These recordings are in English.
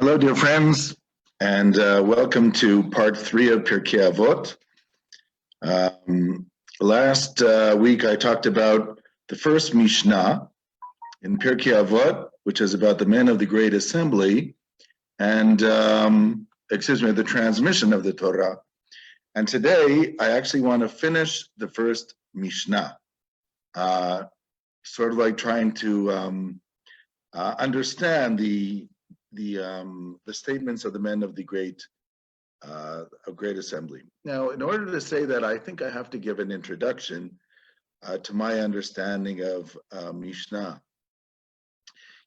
Hello, dear friends, and welcome to part 3 of Pirkei Avot. Last week I talked about the first Mishnah in Pirkei Avot, which is about the men of the Great Assembly, and the transmission of the Torah. And today I actually want to finish the first Mishnah, sort of like trying to understand the statements of the men of the great assembly. Now, in order to say that, I think I have to give an introduction to my understanding of Mishnah.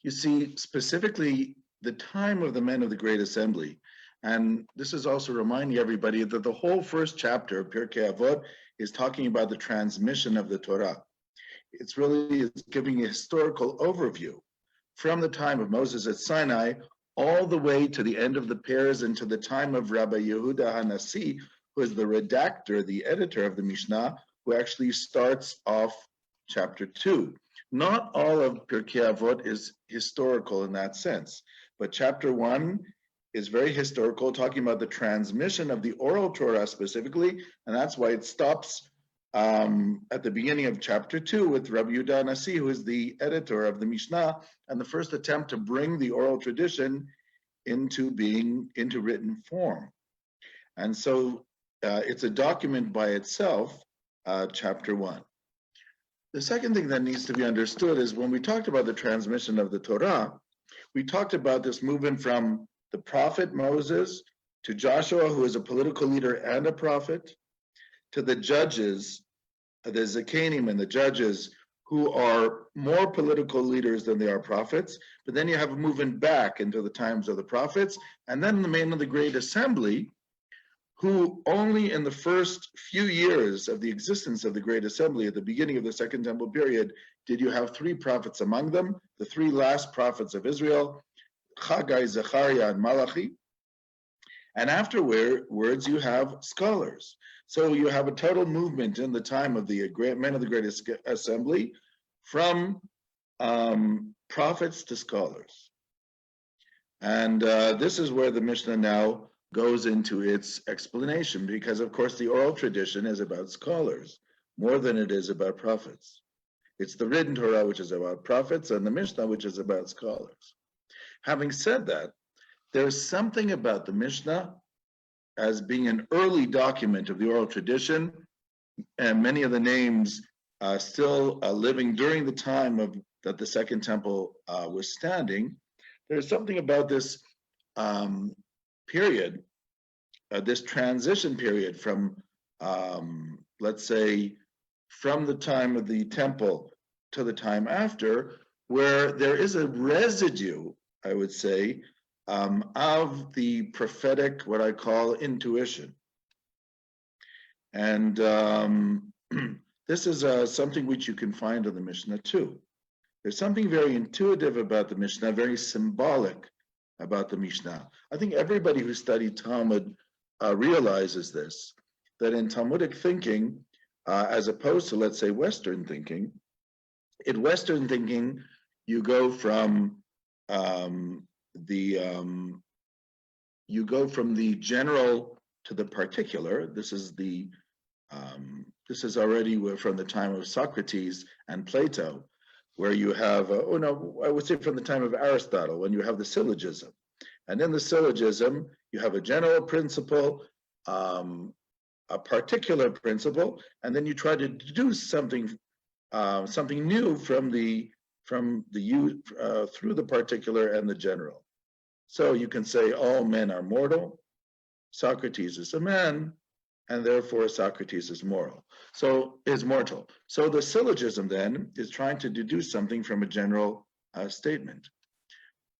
You see, specifically the time of the men of the great assembly, and this is also reminding everybody that the whole first chapter of Pirkei Avot is talking about the transmission of the Torah. It's giving a historical overview from the time of Moses at Sinai all the way to the end of the pairs and to the time of Rabbi Yehuda HaNasi, who is the redactor, the editor of the Mishnah, who actually starts off chapter 2. Not all of Pirkei Avot is historical in that sense, but chapter 1 is very historical, talking about the transmission of the oral Torah specifically, and that's why it stops at the beginning of chapter 2 with Rabbi Yehuda HaNasi, who is the editor of the Mishnah, and the first attempt to bring the oral tradition into written form. And so it's a document by itself, chapter 1. The second thing that needs to be understood is when we talked about the transmission of the Torah, we talked about this movement from the prophet Moses to Joshua, who is a political leader and a prophet, to the judges, the Zakanim and the judges, who are more political leaders than they are prophets. But then you have a movement back into the times of the prophets, and then the men of the Great Assembly, who only in the first few years of the existence of the Great Assembly, at the beginning of the Second Temple period, did you have 3 prophets among them, the 3 last prophets of Israel, Haggai, Zechariah, and Malachi. And afterwards, you have scholars. So you have a total movement in the time of the men of the Great Assembly from prophets to scholars. And this is where the Mishnah now goes into its explanation, because of course the oral tradition is about scholars more than it is about prophets. It's the written Torah which is about prophets, and the Mishnah which is about scholars. Having said that, there's something about the Mishnah as being an early document of the oral tradition, and many of the names still living during the time that the Second Temple was standing. There's something about this period, this transition period from, let's say, from the time of the Temple to the time after, where there is a residue, I would say, of the prophetic, what I call intuition. And this is something which you can find in the Mishnah too. There's something very intuitive about the Mishnah, very symbolic about the Mishnah. I think everybody who studied Talmud realizes this, that in Talmudic thinking, as opposed to, let's say, Western thinking, in Western thinking, you go from the general to the particular. This is already from the time of Socrates and Plato, where you have, I would say from the time of Aristotle, when you have the syllogism. And in the syllogism, you have a general principle, a particular principle, and then you try to deduce something new through the particular and the general. So you can say all men are mortal, Socrates is a man, and therefore Socrates is mortal. So the syllogism then is trying to deduce something from a general statement.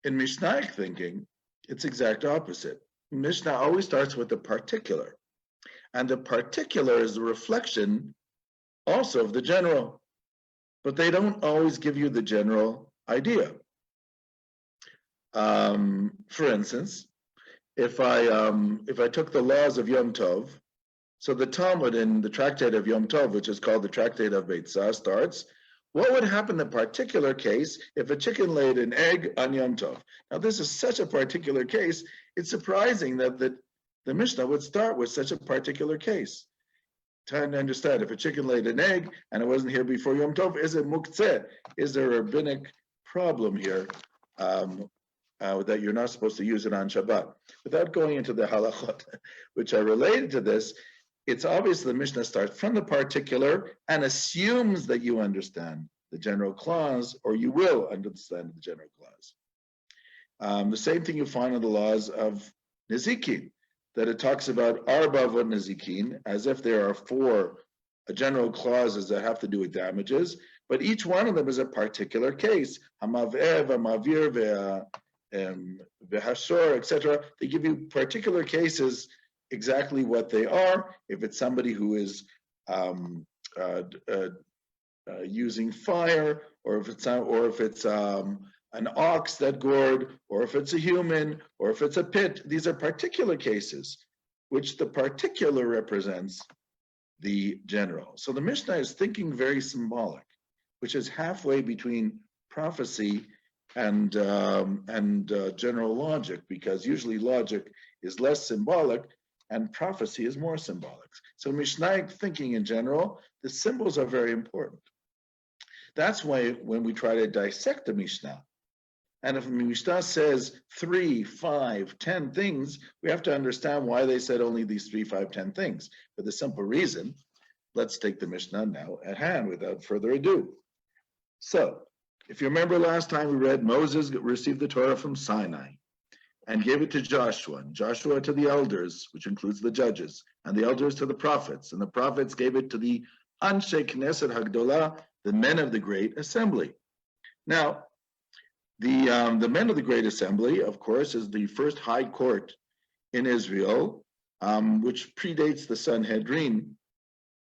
In Mishnaic thinking, it's exact opposite. Mishnah always starts with the particular, and the particular is the reflection also of the general, but they don't always give you the general idea. For instance, if I took the laws of Yom Tov, so the Talmud in the tractate of Yom Tov, which is called the Tractate of Beitzah, starts What would happen in a particular case if a chicken laid an egg on Yom Tov? Now, this is such a particular case, it's surprising that the Mishnah would start with such a particular case. Trying to understand, if a chicken laid an egg and it wasn't here before Yom Tov, is it muktzeh? Is there a rabbinic problem here that you're not supposed to use it on Shabbat? Without going into the halachot, which are related to this, it's obvious the Mishnah starts from the particular and assumes that you understand the general clause, or you will understand the general clause. The same thing you find in the laws of Nezikin, that it talks about Arba Avot Nezikin, as if there are four general clauses that have to do with damages, but each one of them is a particular case. Hamavev, Hamavir, Vehashor, etc. They give you particular cases, exactly what they are. If it's somebody who is using fire, or if it's an ox that gored, or if it's a human, or if it's a pit, these are particular cases, which the particular represents the general. So the Mishnah is thinking very symbolic, which is halfway between prophecy and general logic, because usually logic is less symbolic and prophecy is more symbolic. So Mishnaic thinking in general, the symbols are very important. That's why when we try to dissect the Mishnah, and if the Mishnah says 3, 5, 10 things, we have to understand why they said only these 3, 5, 10 things. For the simple reason, let's take the Mishnah now at hand without further ado. So, if you remember last time we read, Moses received the Torah from Sinai and gave it to Joshua, and Joshua to the elders, which includes the judges, and the elders to the prophets, and the prophets gave it to the Anshe Knesset Hagdolah, the men of the great assembly. Now, the men of the great assembly, of course, is the first high court in Israel, which predates the Sanhedrin.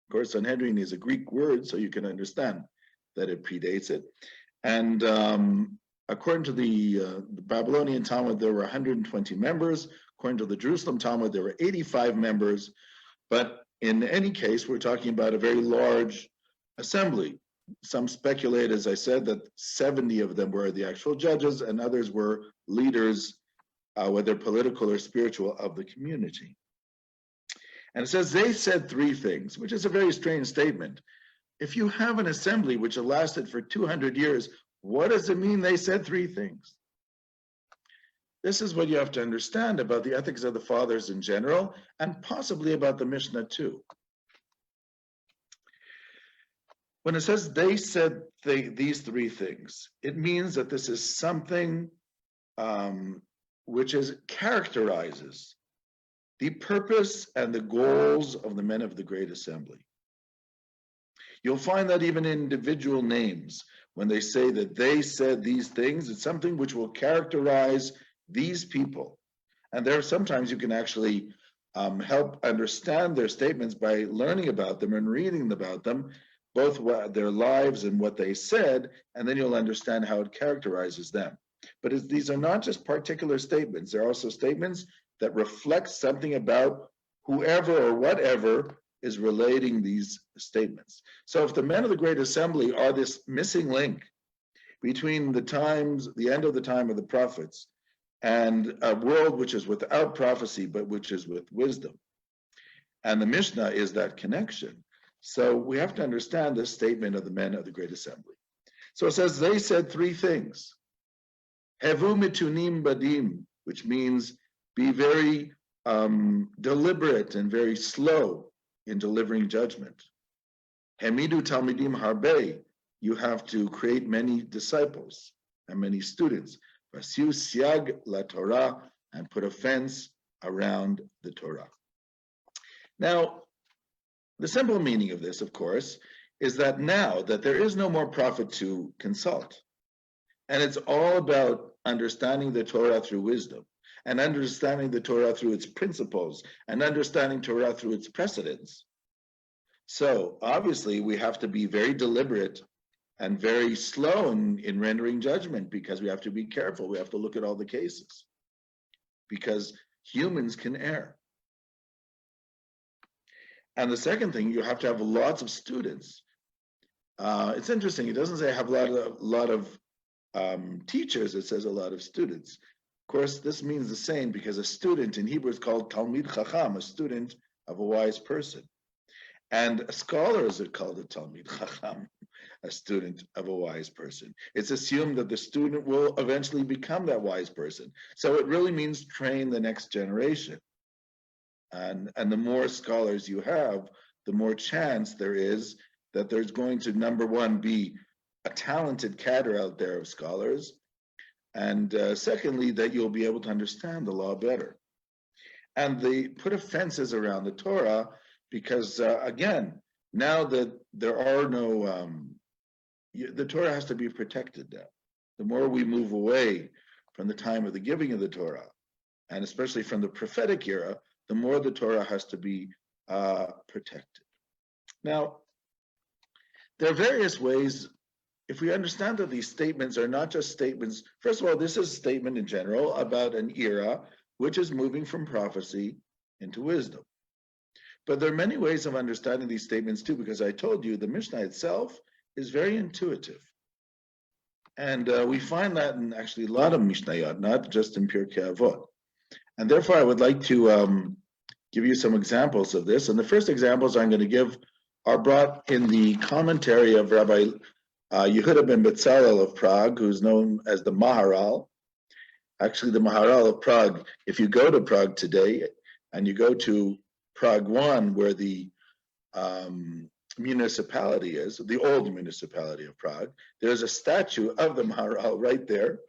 Of course, Sanhedrin is a Greek word, so you can understand that it predates it. And according to the Babylonian Talmud, there were 120 members. According to the Jerusalem Talmud, there were 85 members. But in any case, we're talking about a very large assembly. Some speculate, as I said, that 70 of them were the actual judges, and others were leaders, whether political or spiritual, of the community. And it says they said 3 things, which is a very strange statement. If you have an assembly which lasted for 200 years, what does it mean they said 3 things? This is what you have to understand about the ethics of the fathers in general, and possibly about the Mishnah too. When it says they said these 3 things, it means that this is something which characterizes the purpose and the goals of the men of the great assembly. You'll find that even in individual names, when they say that they said these things, it's something which will characterize these people. And there sometimes you can actually help understand their statements by learning about them and reading about them, both their lives and what they said, and then you'll understand how it characterizes them. But these are not just particular statements. They're also statements that reflect something about whoever or whatever is relating these statements. So if the men of the great assembly are this missing link between the end of the time of the prophets and a world which is without prophecy, but which is with wisdom, and the Mishnah is that connection, so we have to understand this statement of the men of the great assembly. So it says they said 3 things. Hevu mitunim badim, which means be very deliberate and very slow in delivering judgment. Hemidu talmidim harbe, you have to create many disciples and many students. Vasiu siag la Torah, and put a fence around the Torah. Now, the simple meaning of this, of course, is that now that there is no more prophet to consult, and it's all about understanding the Torah through wisdom, and understanding the Torah through its principles, and understanding Torah through its precedents. So obviously we have to be very deliberate and very slow in rendering judgment, because we have to be careful. We have to look at all the cases, because humans can err. And the second thing, you have to have lots of students, It's interesting. It doesn't say I have a lot of teachers. It says a lot of students. Of course, this means the same because a student in Hebrew is called Talmid Chacham, a student of a wise person. And scholars are called a Talmid Chacham, a student of a wise person. It's assumed that the student will eventually become that wise person. So it really means train the next generation. And the more scholars you have, the more chance there is that there's going to, number one, be a talented cadre out there of scholars, and secondly, that you'll be able to understand the law better. And they put fences around the Torah because, again, now that there are no, the Torah has to be protected now. The more we move away from the time of the giving of the Torah, and especially from the prophetic era, the more the Torah has to be protected. Now, there are various ways, if we understand that these statements are not just statements, first of all, this is a statement in general about an era which is moving from prophecy into wisdom. But there are many ways of understanding these statements too, because I told you the Mishnah itself is very intuitive. And we find that in actually a lot of Mishnayot, not just in Pirkei Avot. And therefore, I would like to give you some examples of this. And the first examples I'm going to give are brought in the commentary of Rabbi Yehuda ben Betzalel of Prague, who's known as the Maharal. Actually, the Maharal of Prague, if you go to Prague today and you go to Prague 1, where the municipality is, the old municipality of Prague, there's a statue of the Maharal right there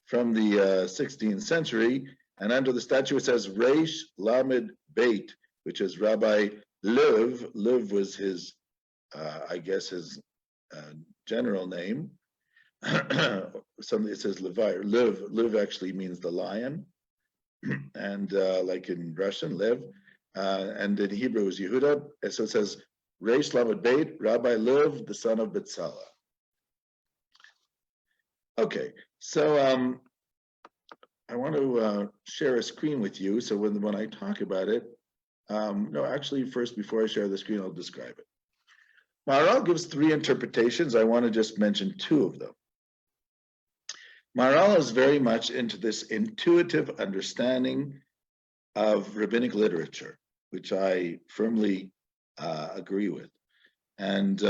from the 16th century. And under the statue it says Reish Lamed Beit, which is Rabbi Lev. Lev was his, I guess, his general name. Something it says Levi. Lev actually means the lion, and like in Russian, Lev, and in Hebrew is Yehuda. And so it says Reish Lamed Beit, Rabbi Lev, the son of Betzalel. Okay, so I want to share a screen with you. So when I talk about it, no, actually, first before I share the screen, I'll describe it. Maharal gives three interpretations. I want to just mention two of them. Maharal is very much into this intuitive understanding of rabbinic literature, which I firmly agree with. And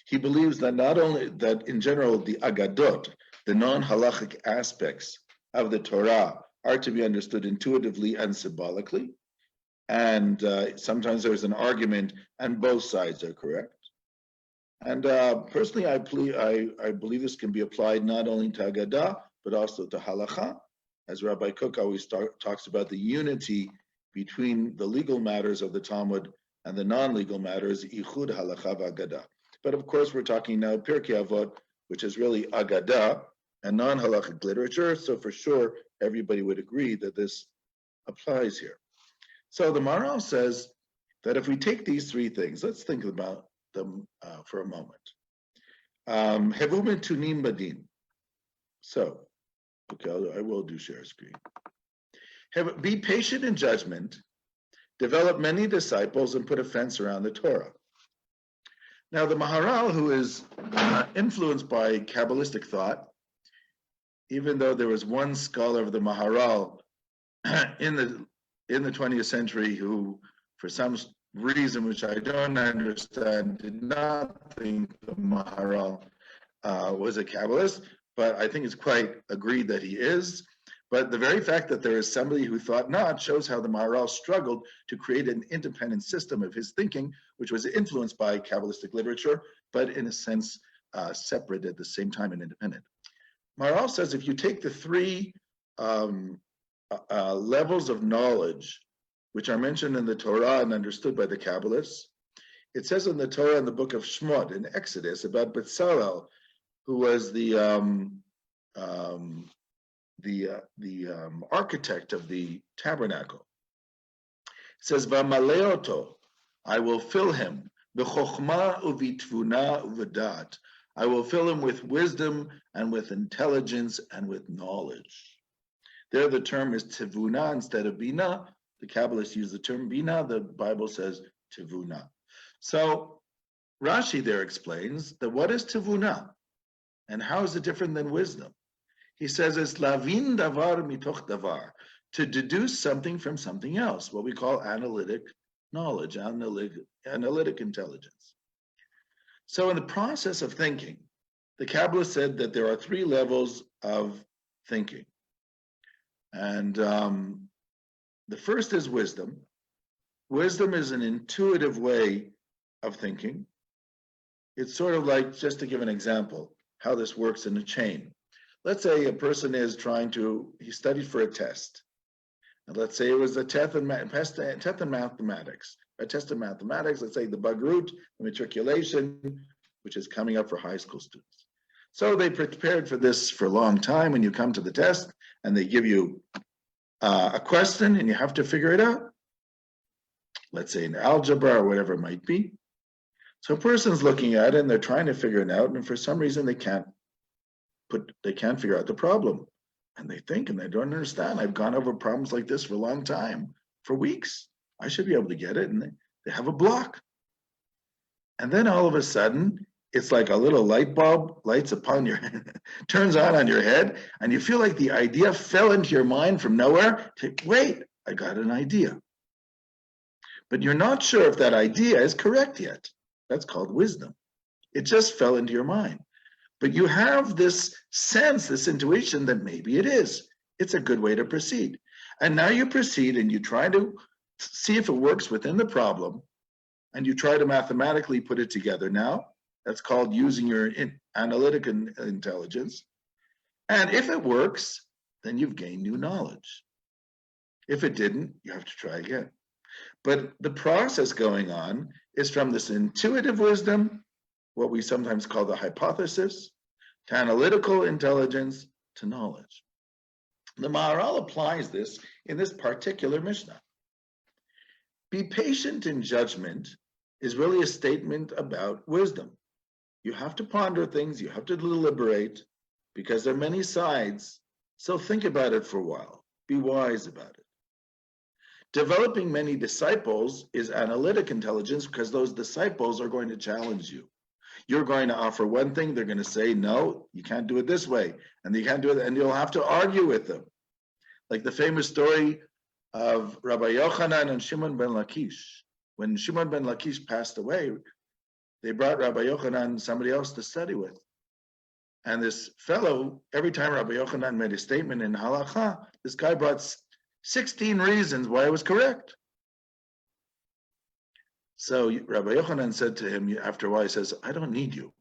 he believes that not only that in general, the agadot, the non-halachic aspects of the Torah are to be understood intuitively and symbolically. And sometimes there's an argument and both sides are correct. And personally, I believe this can be applied not only to Agadah, but also to Halacha, as Rabbi Kook always talks about the unity between the legal matters of the Talmud and the non-legal matters, Ichud Halacha v'Agadah. But of course, we're talking now Pirkei Avot, which is really Agadah and non-halachic literature. So for sure, everybody would agree that this applies here. So the Maharal says that if we take these three things, let's think about them for a moment. Hevumin tunim badin. So, okay, I will do share screen. Be patient in judgment, develop many disciples, and put a fence around the Torah. Now, the Maharal, who is influenced by Kabbalistic thought, even though there was one scholar of the Maharal in the 20th century who, for some reason which I don't understand, did not think the Maharal was a Kabbalist, but I think it's quite agreed that he is. But the very fact that there is somebody who thought not shows how the Maharal struggled to create an independent system of his thinking, which was influenced by Kabbalistic literature, but in a sense separate at the same time and independent. Maharal says if you take the three levels of knowledge which are mentioned in the Torah and understood by the Kabbalists, it says in the Torah in the book of Shmot, in Exodus, about Betzalel, who was the architect of the tabernacle. It says, "V'maleoto, I will fill him, b'chokhmah uvitvuna uvedat. I will fill him with wisdom and with intelligence and with knowledge." There, the term is tivuna instead of bina. The Kabbalists use the term bina. The Bible says tivuna. So Rashi there explains that what is tivuna and how is it different than wisdom? He says it's lavin davar mitoch davar, to deduce something from something else, what we call analytic knowledge, analytic intelligence. So in the process of thinking, the Kabbalah said that there are three levels of thinking. And the first is wisdom. Wisdom is an intuitive way of thinking. It's sort of like, just to give an example, how this works in a chain. Let's say a person is he studied for a test. And let's say it was a test in mathematics. A test in mathematics, let's say the Bagrut, the matriculation, which is coming up for high school students. So they prepared for this for a long time, and you come to the test, and they give you a question, and you have to figure it out. Let's say in algebra or whatever it might be. So a person's looking at it, and they're trying to figure it out, and for some reason they can't figure out the problem. And they think, and they don't understand. I've gone over problems like this for a long time, for weeks. I should be able to get it. And they have a block. And then all of a sudden, it's like a little light bulb lights upon turns on your head, and you feel like the idea fell into your mind from nowhere. Wait, I got an idea. But you're not sure if that idea is correct yet. That's called wisdom. It just fell into your mind. But you have this sense, this intuition that maybe it is. It's a good way to proceed. And now you proceed and you try to see if it works within the problem, and you try to mathematically put it together. Now, that's called using your analytic intelligence. And if it works, then you've gained new knowledge. If it didn't, you have to try again. But the process going on is from this intuitive wisdom, what we sometimes call the hypothesis, to analytical intelligence, to knowledge. The Maharal applies this in this particular Mishnah. Be patient in judgment is really a statement about wisdom. You have to ponder things, you have to deliberate, because there are many sides, so think about it for a while. Be wise about it. Developing many disciples is analytic intelligence, because those disciples are going to challenge you. You're going to offer one thing, they're going to say, no, you can't do it this way, and you can't do it, and you'll have to argue with them. Like the famous story of Rabbi Yochanan and Shimon ben Lakish. When Shimon ben Lakish passed away, they brought Rabbi Yochanan somebody else to study with. And this fellow, every time Rabbi Yochanan made a statement in halakha, this guy brought 16 reasons why it was correct. So Rabbi Yochanan said to him after a while, he says, I don't need you.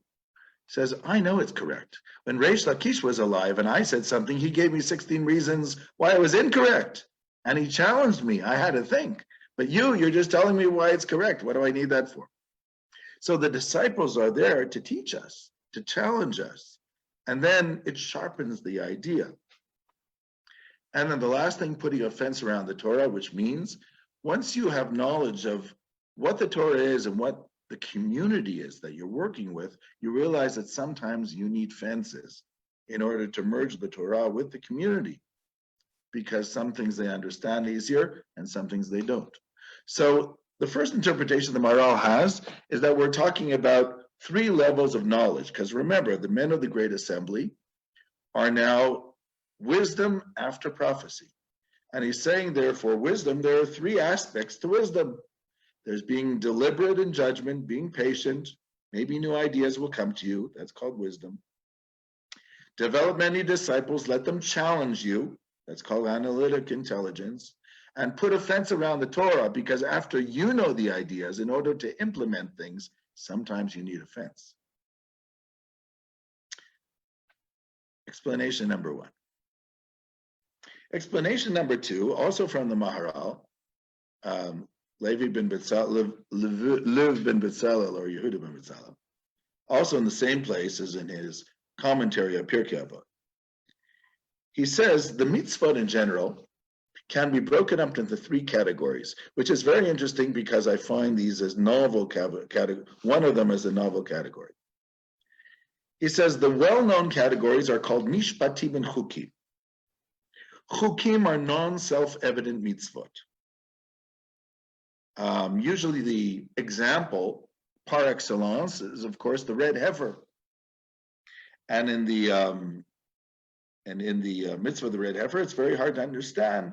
He says, I know it's correct. When Reish Lakish was alive and I said something, he gave me 16 reasons why it was incorrect. And he challenged me. I had to think. But you're just telling me why it's correct. What do I need that for? So the disciples are there to teach us, to challenge us. And then it sharpens the idea. And then the last thing, putting a fence around the Torah, which means once you have knowledge of what the Torah is and what the community is that you're working with, you realize that sometimes you need fences in order to merge the Torah with the community, because some things they understand easier and some things they don't. So the first interpretation the Maharal has is that we're talking about three levels of knowledge, because remember, the men of the Great Assembly are now wisdom after prophecy. And he's saying, therefore, wisdom, there are three aspects to wisdom. There's being deliberate in judgment, being patient, maybe new ideas will come to you, that's called wisdom. Develop many disciples, let them challenge you, that's called analytic intelligence. And put a fence around the Torah, because after you know the ideas, in order to implement things, sometimes you need a fence. Explanation number one. Explanation number two, also from the Maharal, Levi ben Betzalel, Lev ben Betzalel, or Yehuda ben Betzalel, also in the same place as in his commentary of Pirkei Avot. He says the mitzvot in general can be broken up into three categories, which is very interesting because I find these as novel categories. One of them is a novel category. He says the well-known categories are called mishpatim and chukim. Chukim are non-self-evident mitzvot. Usually the example par excellence is, of course, the red heifer. And in the mitzvah of the red heifer, it's very hard to understand.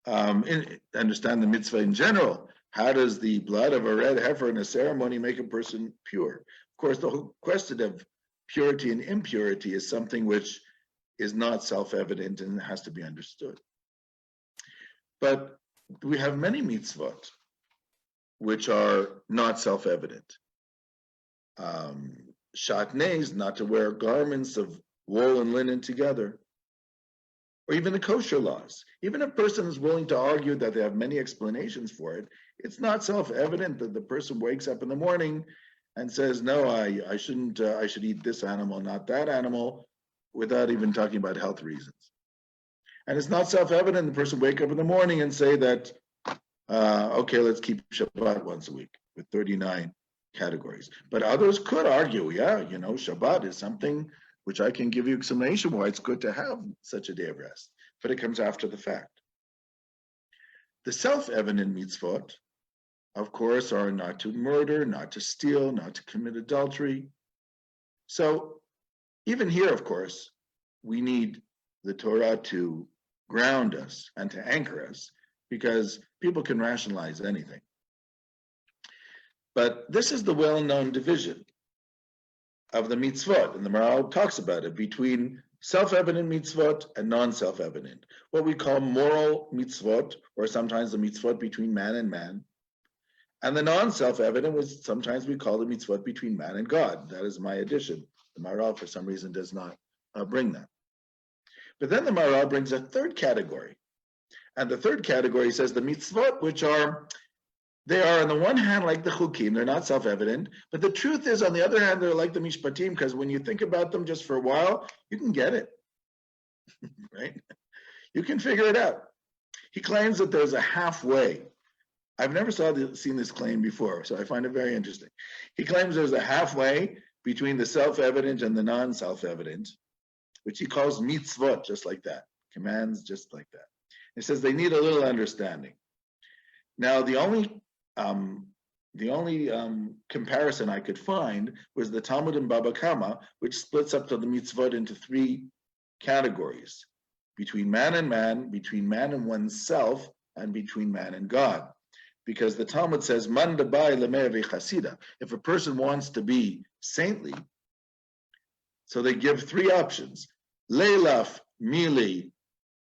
Understand the mitzvah in general. How does the blood of a red heifer in a ceremony make a person pure? Of course, the whole question of purity and impurity is something which is not self-evident and has to be understood. But we have many mitzvot which are not self-evident. Shatnez, not to wear garments of wool and linen together, or even the kosher laws. Even if a person is willing to argue that they have many explanations for it, it's not self-evident that the person wakes up in the morning and says, no, I shouldn't, I should eat this animal, not that animal, without even talking about health reasons. And it's not self-evident the person wake up in the morning and say that, okay, let's keep Shabbat once a week with 39 categories. But others could argue, yeah, Shabbat is something which I can give you explanation why it's good to have such a day of rest. But it comes after the fact. The self-evident mitzvot, of course, are not to murder, not to steal, not to commit adultery. So even here, of course, we need the Torah to ground us and to anchor us, because people can rationalize anything. But this is the well-known division of the mitzvot, and the Maharal talks about it, between self-evident mitzvot and non-self-evident, what we call moral mitzvot, or sometimes the mitzvot between man and man, and the non-self-evident, which sometimes we call the mitzvot between man and God. That is my addition. The Maharal, for some reason, does not bring that. But then the Maharal brings a third category. And the third category says the mitzvot, which they are on the one hand like the chukim, they're not self-evident, but the truth is, on the other hand, they're like the mishpatim, because when you think about them just for a while, you can get it, right? You can figure it out. He claims that there's a halfway. I've never seen this claim before, so I find it very interesting. He claims there's a halfway between the self-evident and the non-self-evident, which he calls mitzvot, just like that, commands just like that. He says they need a little understanding. Now, the only comparison I could find was the Talmud in Baba Kama, which splits up the mitzvot into three categories: between man and man, between man and oneself, and between man and God. Because the Talmud says, "Man dabai lemeh v'chasida." If a person wants to be saintly, so they give three options: leilaf mili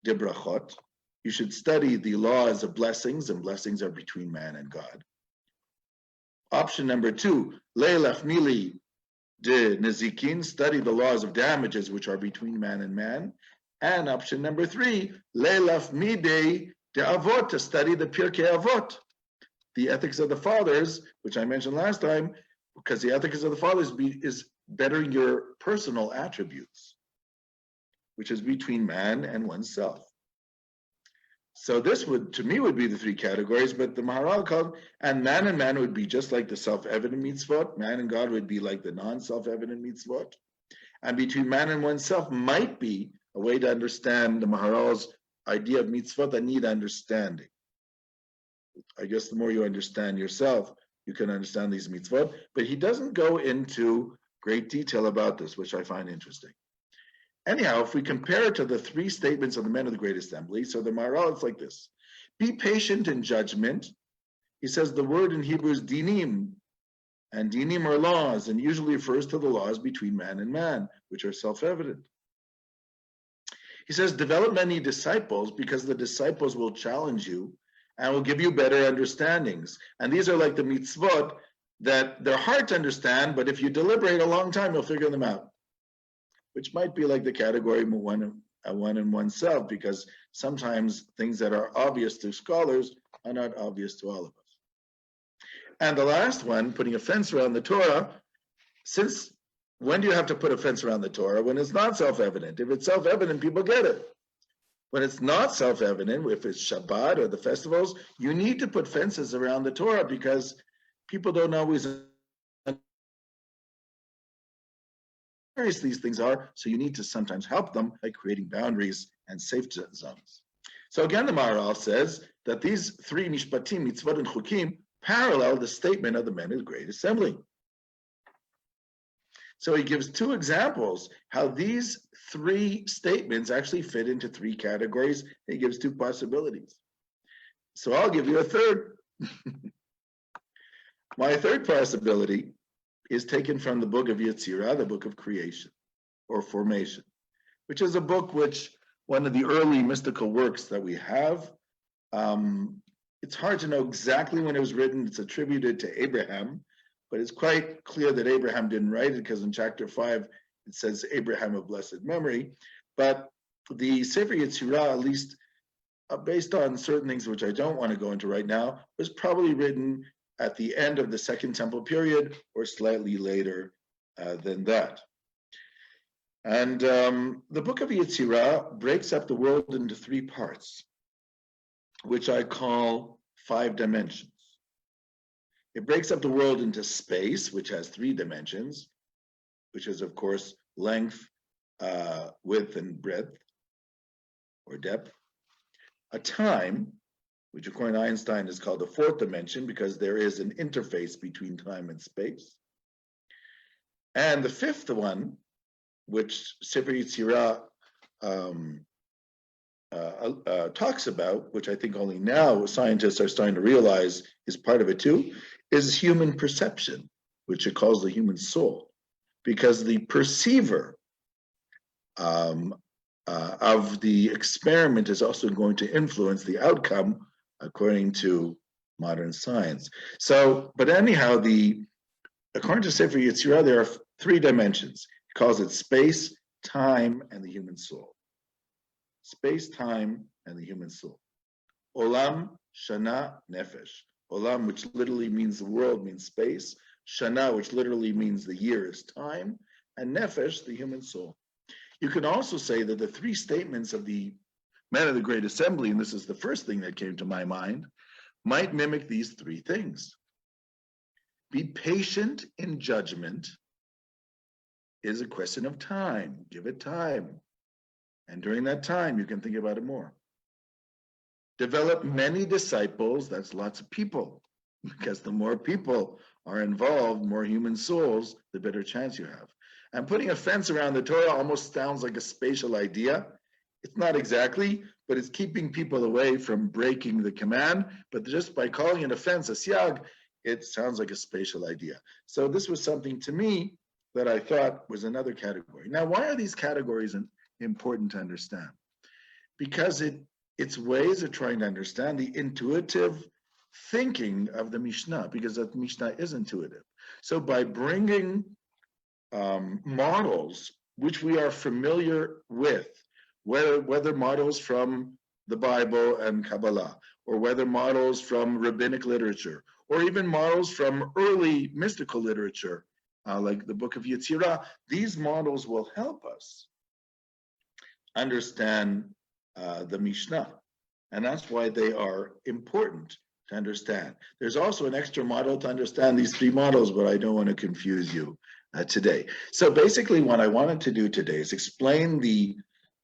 de brachot. You should study the laws of blessings, and blessings are between man and God. Option number two, leilaf mili de nezikin. Study the laws of damages, which are between man and man. And option number three, leilaf midei de avot. To study the Pirkei Avot, the ethics of the fathers, which I mentioned last time, because the ethics of the fathers is bettering your personal attributes, which is between man and oneself. So this would be the three categories, but the Maharal called, and man would be just like the self-evident mitzvot. Man and God would be like the non-self-evident mitzvot. And between man and oneself might be a way to understand the Maharal's idea of mitzvot that need understanding. I guess the more you understand yourself, you can understand these mitzvot, but he doesn't go into great detail about this, which I find interesting. Anyhow, if we compare it to the three statements of the men of the Great Assembly, so the Maharal, it's like this: be patient in judgment. He says the word in Hebrew is dinim, and dinim are laws, and usually refers to the laws between man and man, which are self-evident. He says develop many disciples, because the disciples will challenge you and will give you better understandings. And these are like the mitzvot that they're hard to understand, but if you deliberate a long time, you'll figure them out. Which might be like the category one in oneself, because sometimes things that are obvious to scholars are not obvious to all of us. And the last one, putting a fence around the Torah, when do you have to put a fence around the Torah? When it's not self-evident. If it's self-evident, people get it. When it's not self-evident, if it's Shabbat or the festivals, you need to put fences around the Torah, because people don't always these things are, so you need to sometimes help them by creating boundaries and safe zones. So again, the Maharal says that these three mishpatim, mitzvot, and chukim parallel the statement of the men of the Great Assembly. So he gives two examples how these three statements actually fit into three categories. He gives two possibilities. So I'll give you a third. My third possibility is taken from the book of Yetzirah, the book of creation or formation, which is a book which one of the early mystical works that we have. It's hard to know exactly when it was written. It's attributed to Abraham, but it's quite clear that Abraham didn't write it because in chapter 5, it says Abraham of blessed memory. But the Sefer Yetzirah, at least based on certain things which I don't want to go into right now, was probably written at the end of the Second Temple period or slightly later than that. And the book of Yetzirah breaks up the world into three parts, which I call 5 dimensions. It breaks up the world into space, which has 3 dimensions, which is, of course, length, width, and breadth, or depth. A time, which according to Einstein is called the 4th dimension because there is an interface between time and space. And the 5th one, which Sefer Yetzirah talks about, which I think only now scientists are starting to realize is part of it too, is human perception, which it calls the human soul, because the perceiver of the experiment is also going to influence the outcome according to modern science. So, but anyhow, according to Sefer Yetzirah, there are 3 dimensions. He calls it space, time, and the human soul. Space, time, and the human soul. Olam, Shana, Nefesh. Olam, which literally means the world, means space. Shana, which literally means the year, is time. And Nefesh, the human soul. You can also say that the 3 statements of the men of the Great Assembly, and this is the first thing that came to my mind, might mimic these 3 things. Be patient in judgment is a question of time. Give it time. And during that time, you can think about it more. Develop many disciples, that's lots of people, because the more people are involved, more human souls, the better chance you have. And putting a fence around the Torah almost sounds like a spatial idea. It's not exactly, but it's keeping people away from breaking the command. But just by calling it a fence, a siag, it sounds like a spatial idea. So this was something to me that I thought was another category. Now, why are these categories important to understand? Because it's ways of trying to understand the intuitive thinking of the Mishnah, because the Mishnah is intuitive. So by bringing models which we are familiar with, whether models from the Bible and Kabbalah, or whether models from rabbinic literature, or even models from early mystical literature, like the book of Yetzirah, these models will help us understand the Mishnah. And that's why they are important to understand. There's also an extra model to understand these 3 models, but I don't want to confuse you today. So basically what I wanted to do today is explain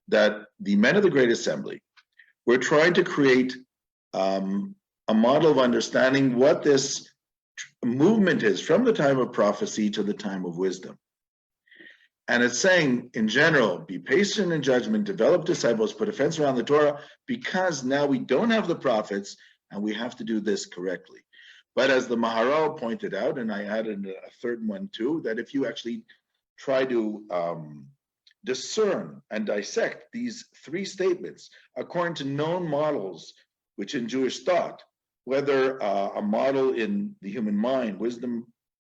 that the men of the Great Assembly were trying to create a model of understanding what this movement is from the time of prophecy to the time of wisdom. And it's saying, in general, be patient in judgment, develop disciples, put a fence around the Torah, because now we don't have the prophets, and we have to do this correctly. But as the Maharal pointed out, and I added a third one too, that if you actually try to discern and dissect these 3 statements according to known models, which in Jewish thought, whether a model in the human mind, wisdom,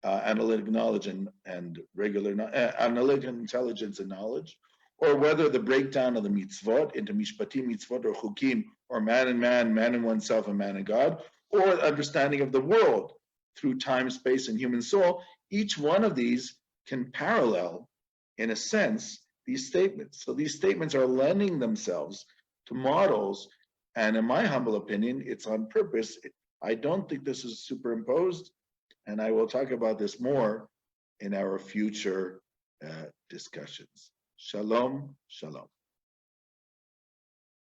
analytic knowledge, and regular analytic intelligence and knowledge, or whether the breakdown of the mitzvot into mishpatim, mitzvot, or chukim, or man and man, man and oneself, and man and God, or understanding of the world through time, space, and human soul, each one of these can parallel, in a sense, these statements. So these statements are lending themselves to models, and in my humble opinion, it's on purpose. I don't think this is superimposed, and I will talk about this more in our future discussions. Shalom, shalom.